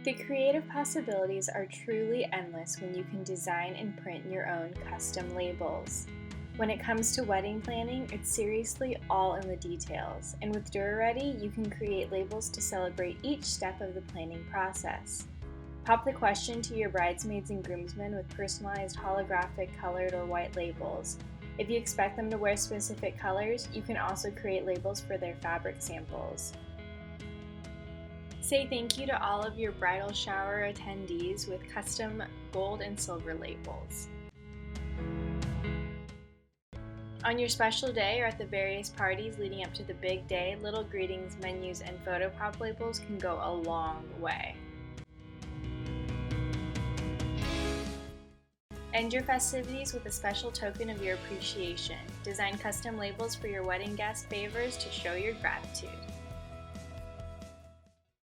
The creative possibilities are truly endless when you can design and print your own custom labels. When it comes to wedding planning, it's seriously all in the details, and with DuraReady, you can create labels to celebrate each step of the planning process. Pop the question to your bridesmaids and groomsmen with personalized holographic, colored, or white labels. If you expect them to wear specific colors, you can also create labels for their fabric samples. Say thank you to all of your bridal shower attendees with custom gold and silver labels. On your special day or at the various parties leading up to the big day, little greetings, menus, and photo prop labels can go a long way. End your festivities with a special token of your appreciation. Design custom labels for your wedding guest favors to show your gratitude.